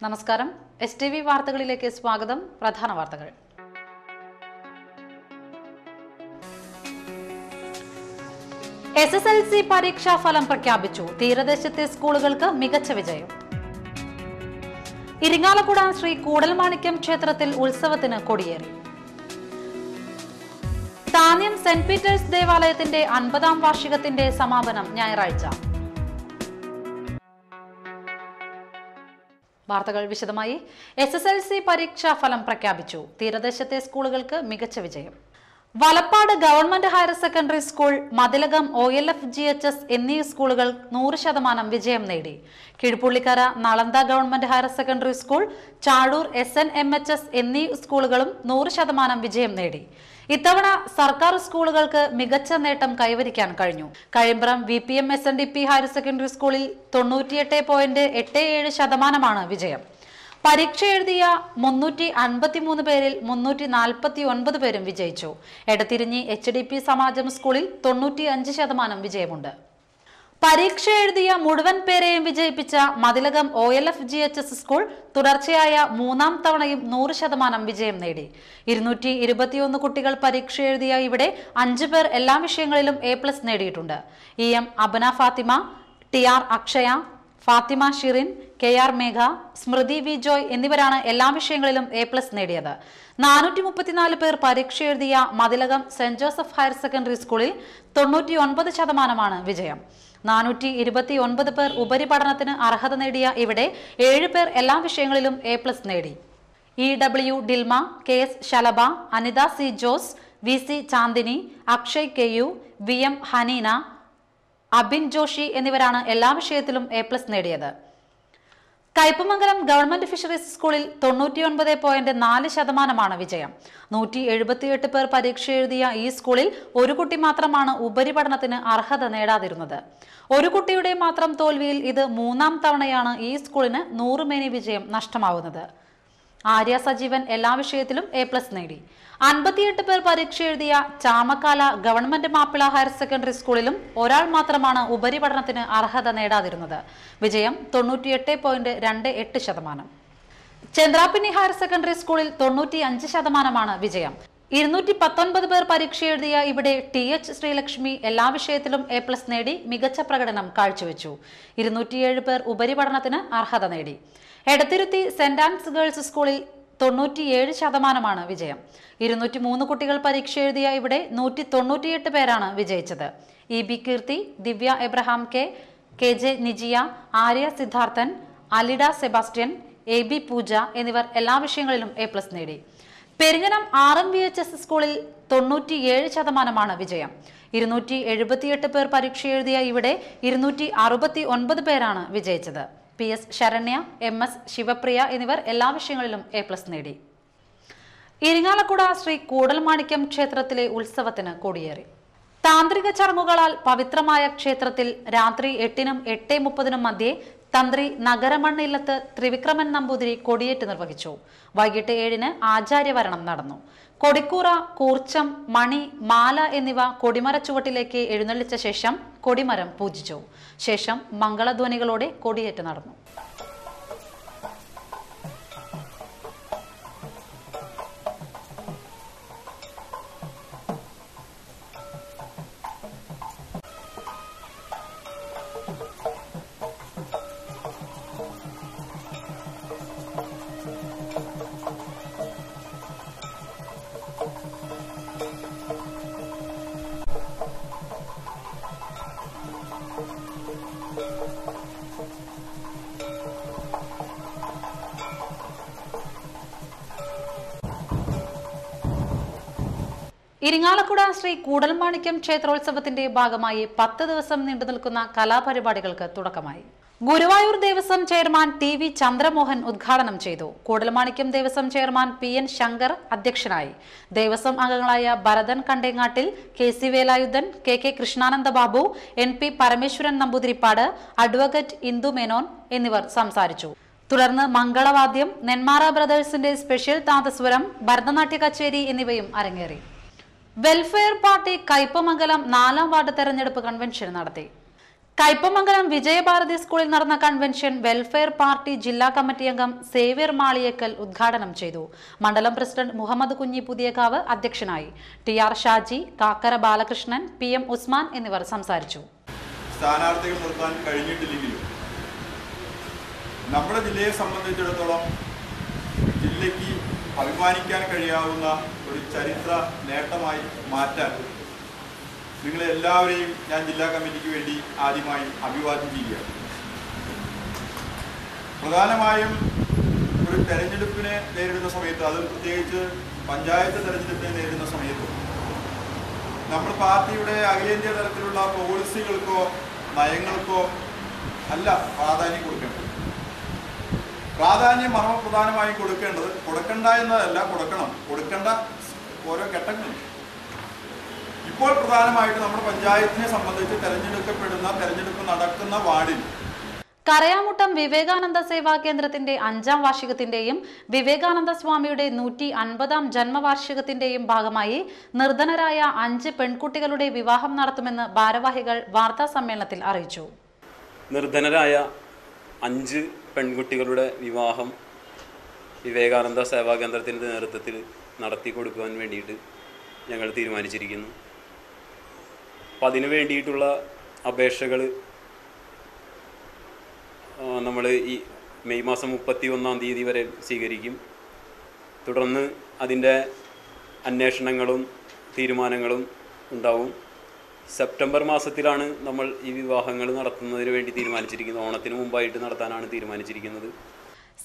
നമസ്കാരം. STV വാർത്തകളിലേക്ക് സ്വാഗതം. പ്രധാന വാർത്തകൾ. SSLC പരീക്ഷാ ഫലം പ്രഖ്യാപിച്ചു. തീരദേശത്തെ സ്കൂളുകൾക്ക് മികച്ച വിജയം. ഇരിങ്ങാലക്കുട ശ്രീ കൂടൽമാണിക്യം ക്ഷേത്രത്തിൽ ഉത്സവത്തിന് കൊടിയേറി. താന്യം സെന്റ് പീറ്റേഴ്സ് ദേവാലയത്തിന്റെ 50ാം വാർഷികത്തിന്റെ സമാപനം ഞായറാഴ്ച. വാർത്തകൾ വിശദമായി. SSLC പരീക്ഷാ ഫലം പ്രഖ്യാപിച്ചു. തീരദേശത്തെ സ്കൂളുകൾക്ക് മികച്ച വിജയം. Valappad government higher secondary school, Mathilakam OLF GHS എന്നീ സ്കൂളുകൾ 100% വിജയം നേടി. Keezhpullikkara Nalanda government higher secondary school, Chazhoor SNMHS എന്നീ സ്കൂളുകളും 100% വിജയം നേടി. ഇത്തവണ സർക്കാർ സ്കൂളുകൾക്ക് മികച്ച നേട്ടം കൈവരിക്കാൻ കഴിഞ്ഞു. Kazhimbram VPM SNDP higher secondary സ്കൂളിൽ 98.87% വിജയം. പരീക്ഷ എഴുതിയ 353 പേരിൽ 349 പേരും വിജയിച്ചു. എടത്തിരിഞ്ഞി HDP സമാജം സ്കൂളിൽ 95% വിജയമുണ്ട്. പരീക്ഷ എഴുതിയ മുഴുവൻ പേരെയും വിജയിപ്പിച്ച മതിലകം OLF GHS സ്കൂൾ തുടർച്ചയായ 3ാം തവണയും 100% വിജയം നേടി. 221 കുട്ടികൾ പരീക്ഷ എഴുതിയ ഇവിടെ 5 പേർ എല്ലാ വിഷയങ്ങളിലും A+ നേടിയിട്ടുണ്ട്. EM അബന Fathima, TR Akshaya, Fathima Shirin, KR മേഘ, സ്മൃതി V ജോയ് എന്നിവരാണ് എല്ലാ വിഷയങ്ങളിലും A+ നേടിയത്. 434 പേർ പരീക്ഷ എഴുതിയ Mathilakam saint Joseph higher secondary സ്കൂളിൽ 99% വിജയം. 429 പേർ ഉപരിപഠനത്തിന് അർഹത നേടിയ ഇവിടെ 7 പേർ എല്ലാ വിഷയങ്ങളിലും A+ നേടി. EW ഡിൽമ, KS ശലഭ, Anitha C Jose, VC Chandini, Akshay KU, VM Haneena, Abin Joshi എന്നിവരാണ് എല്ലാ വിഷയത്തിലും A+ നേടിയത്. കയ്പമംഗലം ഗവൺമെന്റ് ഫിഷറീസ് സ്കൂളിൽ 99.4% വിജയം. 178 പേർ പരീക്ഷ എഴുതിയ ഈ സ്കൂളിൽ ഒരു കുട്ടി മാത്രമാണ് ഉപരിപഠനത്തിന് അർഹത നേടാതിരുന്നത്. ഒരു കുട്ടിയുടെ മാത്രം തോൽവിയിൽ ഇത് 3ാം തവണയാണ് ഈ സ്കൂളിന് 100 മേനി വിജയം നഷ്ടമാവുന്നത്. ആര്യ സജീവൻ എല്ലാ വിഷയത്തിലും A+ നേടി. 58 പേർ പരീക്ഷ എഴുതിയ Chamakkala government Mappila higher secondary സ്കൂളിലും ഒരാൾ മാത്രമാണ് ഉപരിപഠനത്തിന് അർഹത നേടാതിരുന്നത്. വിജയം 98.28%. ചന്ദ്രാപിന്നി ഹയർ സെക്കൻഡറി സ്കൂളിൽ 95% വിജയം. 219 പേർ പരീക്ഷ എഴുതിയ ഇവിടെ TH ശ്രീലക്ഷ്മി എല്ലാ വിഷയത്തിലും A+ നേടി മികച്ച പ്രകടനം കാഴ്ചവെച്ചു. 207 പേർ ഉപരിപഠനത്തിന് അർഹത നേടി. എടത്തിരുത്തി സെന്റ് ആൻസ് ഗേൾസ് സ്കൂളിൽ 97% വിജയം. 203 കുട്ടികൾ പരീക്ഷ എഴുതിയ ഇവിടെ 198 പേരാണ് വിജയിച്ചത്. EB Keerthi, Divya Abraham KJ Nijiya, Arya Siddharthan, Alida Sebastian, AB Pooja എന്നിവർ എല്ലാ വിഷയങ്ങളിലും A+ നേടി. പെരിഞ്ഞനം RMVHS സ്കൂളിൽ 97% വിജയം. 278 പേർ പരീക്ഷ എഴുതിയ ഇവിടെ 269 പേരാണ് വിജയിച്ചത്. PS ശരണ്യ, MS ശിവപ്രിയ എന്നിവർ എല്ലാ വിഷയങ്ങളിലും A+ നേടി. ഇരിങ്ങാലക്കുട ശ്രീ കൂടൽമാണിക്യം ക്ഷേത്രത്തിലെ ഉത്സവത്തിന് കൊടിയേറി. താന്ത്രിക ചടങ്ങുകളാൽ പവിത്രമായ ക്ഷേത്രത്തിൽ രാത്രി 8-നും 8:30-നും മധ്യേ തന്ത്രി നഗരമണ്ണില്ലത്ത് ത്രിവിക്രമൻ നമ്പൂതിരി കൊടിയേറ്റ് നിർവഹിച്ചു. വൈകിട്ട് 7-ന് ആചാര്യവരണം നടന്നു. കൊടിക്കൂറ, കൂർച്ചം, മണി, മാല എന്നിവ കൊടിമര ചുവട്ടിലേക്ക് എഴുന്നള്ളിച്ച ശേഷം കൊടിമരം പൂജിച്ചു. ശേഷം മംഗളധ്വനികളോടെ കൊടിയേറ്റ് നടന്നു. ഇരിങ്ങാലക്കുട ശ്രീ കൂടൽമാണിക്യം ക്ഷേത്രോത്സവത്തിന്റെ ഭാഗമായി 10 ദിവസം നീണ്ടുനിൽക്കുന്ന കലാപരിപാടികൾക്ക് തുടക്കമായി. ഗുരുവായൂർ ദേവസ്വം ചെയർമാൻ TV ചന്ദ്രമോഹൻ ഉദ്ഘാടനം ചെയ്തു. കൂടൽമാണിക്യം ദേവസ്വം ചെയർമാൻ PN ശങ്കർ അധ്യക്ഷനായി. ദേവസ്വം അംഗങ്ങളായ Bharathan Kandengattil, KC Velayudhan, KK Krishnananda Babu, NP Parameswaran Namboothirippad, advocate Indu Menon എന്നിവർ സംസാരിച്ചു. തുടർന്ന് മംഗളവാദ്യം, നെന്മാറ ബ്രദേഴ്സിന്റെ സ്പെഷ്യൽ താന്തസ്വരം, ഭരതനാട്യ കച്ചേരി എന്നിവയും അരങ്ങേറി. വെൽഫെയർ പാർട്ടി കയ്പമംഗലം 4ാം വാർഡ് തെരഞ്ഞെടുപ്പ് കൺവെൻഷൻ നടത്തി. കയ്പമംഗലം വിജയഭാരതി സ്കൂളിൽ നടന്ന കൺവെൻഷൻ വെൽഫെയർ പാർട്ടി ജില്ലാ കമ്മിറ്റി അംഗം സേവ്യർ മാളിയേക്കൽ ഉദ്ഘാടനം ചെയ്തു. മണ്ഡലം പ്രസിഡന്റ് മുഹമ്മദ് കുഞ്ഞി പുതിയകാവ് അധ്യക്ഷനായി. ടി.ആർ. ഷാജി, കാക്കര ബാലകൃഷ്ണൻ, PM ഉസ്മാൻ എന്നിവർ സംസാരിച്ചു. സ്ഥാനാർത്ഥികൾ നിർത്താൻ കഴിഞ്ഞിട്ടില്ലെങ്കിലും നമ്മുടെ ജില്ലയെ സംബന്ധിച്ചിടത്തോളം ജില്ലയ്ക്ക് അഭിമാനിക്കാൻ കഴിയാവുന്ന ഒരു ചരിത്ര നേട്ടമായി മാറ്റാൻ നിങ്ങളെ എല്ലാവരെയും ഞാൻ ജില്ലാ കമ്മിറ്റിക്ക് വേണ്ടി ആദ്യമായി അഭിവാദ്യം ചെയ്യുകയാണ്. പ്രധാനമായും ഒരു തെരഞ്ഞെടുപ്പിനെ നേരിടുന്ന സമയത്ത്, അത് പ്രത്യേകിച്ച് പഞ്ചായത്ത് തെരഞ്ഞെടുപ്പിനെ നേരിടുന്ന സമയത്ത് നമ്മൾ പാർട്ടിയുടെ അഖിലേന്ത്യാ തലത്തിലുള്ള പോളിസികൾക്കോ നയങ്ങൾക്കോ അല്ല പ്രാധാന്യം കൊടുക്കേണ്ടത്. പ്രാധാന്യം മർമ്മപ്രധാനമായും കൊടുക്കണ്ട എന്നതല്ല, കൊടുക്കേണ്ട ഓരോ ഘട്ടങ്ങളും. ഇപ്പോൾ പ്രധാനമായിട്ട് നമ്മുടെ പഞ്ചായത്തിനെ സംബന്ധിച്ച് തെരഞ്ഞെടുപ്പ് നടക്കുന്ന വാർഡിൽ കരയാമുട്ടം വിവേകാനന്ദ സേവാ കേന്ദ്രത്തിന്റെ 5ാം വാർഷികത്തിന്റെയും വിവേകാനന്ദ സ്വാമിയുടെ 150ാം ജന്മവാർഷികത്തിന്റെയും ഭാഗമായി നിർധനരായ 5 പെൺകുട്ടികളുടെ വിവാഹം നടത്തുമെന്ന് ഭാരവാഹികൾ വാർത്താ സമ്മേളനത്തിൽ അറിയിച്ചു. നിർധനരായ 5 പെൺകുട്ടികളുടെ വിവാഹം വിവേകാനന്ദ സേവാ കേന്ദ്രത്തിൻ്റെ നേതൃത്വത്തിൽ നടത്തി കൊടുക്കുവാൻ വേണ്ടിയിട്ട് ഞങ്ങൾ തീരുമാനിച്ചിരിക്കുന്നു. അപ്പം അതിനു വേണ്ടിയിട്ടുള്ള അപേക്ഷകൾ നമ്മൾ ഈ മെയ് മാസം 31-ാം തീയതി വരെ സ്വീകരിക്കും. തുടർന്ന് അതിൻ്റെ അന്വേഷണങ്ങളും തീരുമാനങ്ങളും ഉണ്ടാവും. സെപ്റ്റംബർ മാസത്തിലാണ് നമ്മൾ ഈ വിവാഹങ്ങൾ നടത്തുന്നതിന് വേണ്ടി തീരുമാനിച്ചിരിക്കുന്നത്. ഓണത്തിന് മുമ്പായിട്ട് നടത്താനാണ് തീരുമാനിച്ചിരിക്കുന്നത്.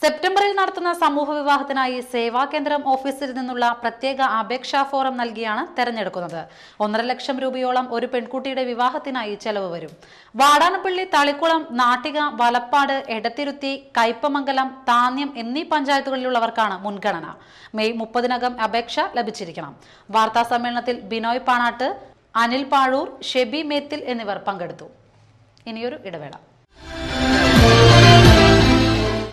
സെപ്റ്റംബറിൽ നടത്തുന്ന സമൂഹ വിവാഹത്തിനായി സേവാ കേന്ദ്രം ഓഫീസിൽ നിന്നുള്ള പ്രത്യേക അപേക്ഷാ ഫോറം നൽകിയാണ് തെരഞ്ഞെടുക്കുന്നത്. 1.5 ലക്ഷം രൂപയോളം ഒരു പെൺകുട്ടിയുടെ വിവാഹത്തിനായി ചെലവ് വരും. വാടാനപ്പള്ളി, തളിക്കുളം, നാട്ടിക, വലപ്പാട്, എടത്തിരുത്തി, കയ്പമംഗലം, താന്യം എന്നീ പഞ്ചായത്തുകളിലുള്ളവർക്കാണ് മുൻഗണന. മെയ് 30-നകം അപേക്ഷ ലഭിച്ചിരിക്കണം. വാർത്താ സമ്മേളനത്തിൽ ബിനോയ് പാണാട്ട്, അനിൽ പാഴൂർ, ഷെബി മേത്തിൽ എന്നിവർ പങ്കെടുത്തു. ഇനിയൊരു ഇടവേള.